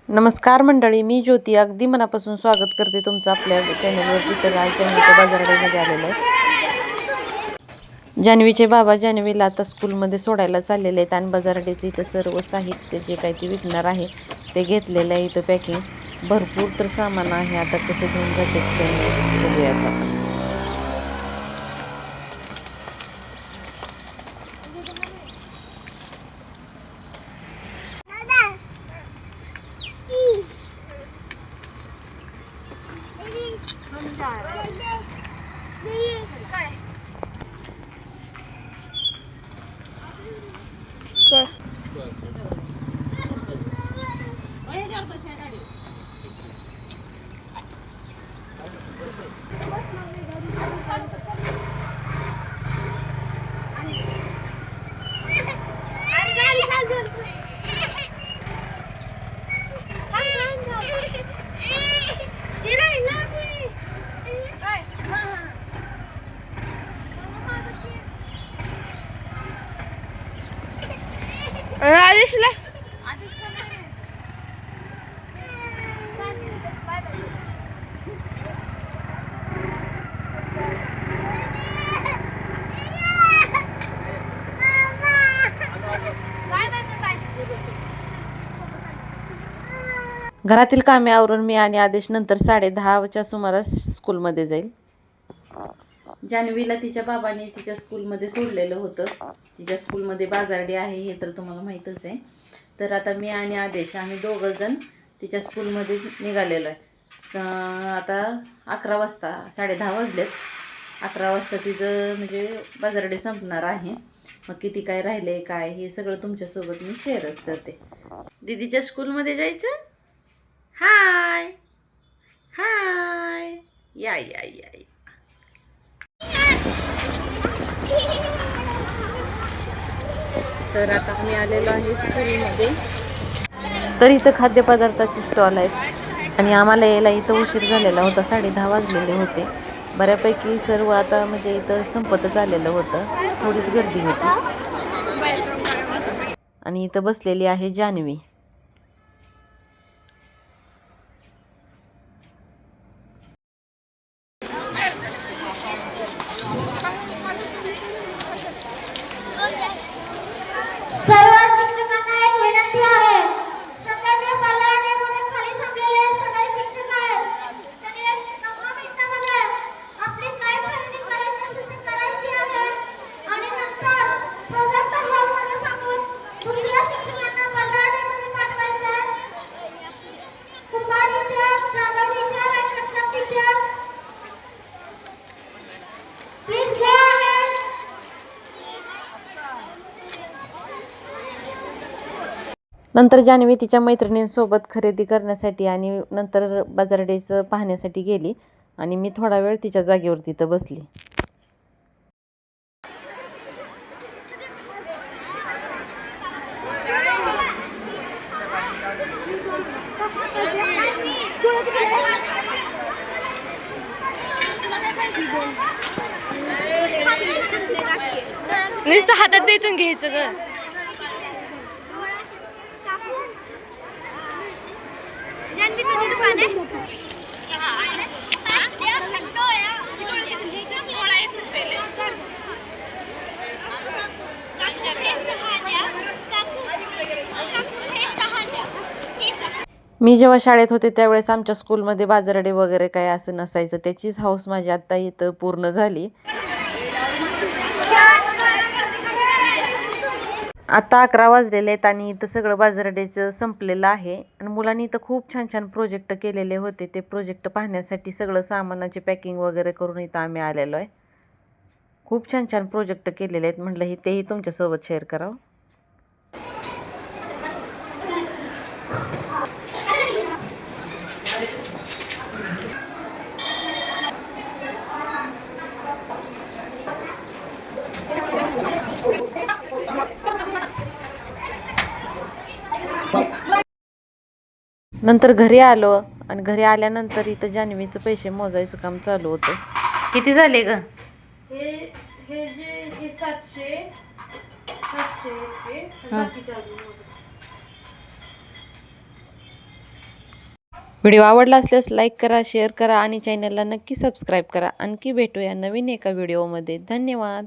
नमस्कार मंडळी, मी ज्योती अगदी मनापासून स्वागत करते तुमचं आपल्या चॅनलवरती. तर आज जान्हवीच्या बाजारवाडीमध्ये आलेलं आहे. जान्हवीचे बाबा जान्हवीला आता स्कूलमध्ये सोडायला चाललेले आहेत आणि बाजारवाडीचं इथं सर्व साहित्य जे काही ते विकणार आहे ते घेतलेलं आहे. इथं पॅकिंग भरपूर तर सामान आहे. आता कसं घेऊन जाते बघूयात आपण. घरातील कामे आवरून मी आणि आदेश नंतर 10:30च्या सुमारास स्कूलमध्ये जाईल. जान्हवीला तिच्या बाबांनी तिच्या स्कूलमध्ये सोडलेलं होतं. तिच्या स्कूलमध्ये बाजारडी आहे हे तर तुम्हाला माहीतच आहे. तर आता मी आणि आदेश आम्ही दोघं जण तिच्या स्कूलमध्ये निघालेलो आहे. आता 11 वाजता 10:30 वाजलेत. 11 वाजता तिचं म्हणजे बाजारडी संपणार आहे. मग किती काय राहिले काय हे सगळं तुमच्यासोबत मी शेअरच करते. दीदीच्या स्कूलमध्ये जायचं. हाय हाय या या या. तर आता मी आलेलो आहे स्कूलमध्ये. तर इथं खाद्यपदार्थाचे स्टॉल आहेत आणि आम्हाला यायला इथं उशीर झालेला होता. 10:30 वाजलेले होते. बऱ्यापैकी सर्व आता म्हणजे इथं संपतच आलेलं होतं. थोडीच गर्दी होती आणि इथं बसलेली आहे जान्हवी. नंतर जान्हवी तिच्या मैत्रिणींसोबत खरेदी करण्यासाठी आणि नंतर बाजारडेचं पाहण्यासाठी गेली आणि मी थोडा वेळ तिच्या जागेवर तिथं बसली. नुसतं हातात द्यायचं घ्यायचं ग. मी जेव्हा शाळेत होते त्यावेळेस आमच्या स्कूलमध्ये बाजारडे वगैरे काय असं नसायचं. त्याचीच हौस माझी आता इथं पूर्ण झाली. आता 11 वाजलेले आहेत आणि इथं सगळं बाजारडेचं संपलेलं आहे आणि मुलांनी इथं खूप छान छान प्रोजेक्ट केलेले होते. ते प्रोजेक्ट पाहण्यासाठी सगळं सामानाची पॅकिंग वगैरे करून इथं आम्ही आलेलो आहे. खूप छान छान प्रोजेक्ट केलेले आहेत. म्हटलं तेही तुमच्यासोबत शेअर करावं. नंतर घरी आलो आणि घरी आल्यानंतर इथं जान्हवीचं पैसे मोजायचं काम चालू होतं. किती झाले ग? हे जे 700 बाकीचे अजून व्हिडिओ आवडला असल्यास लाईक करा, शेअर करा आणि चॅनलला नक्की सबस्क्राईब करा. आणखी भेटूया नवीन एका व्हिडिओमध्ये. धन्यवाद.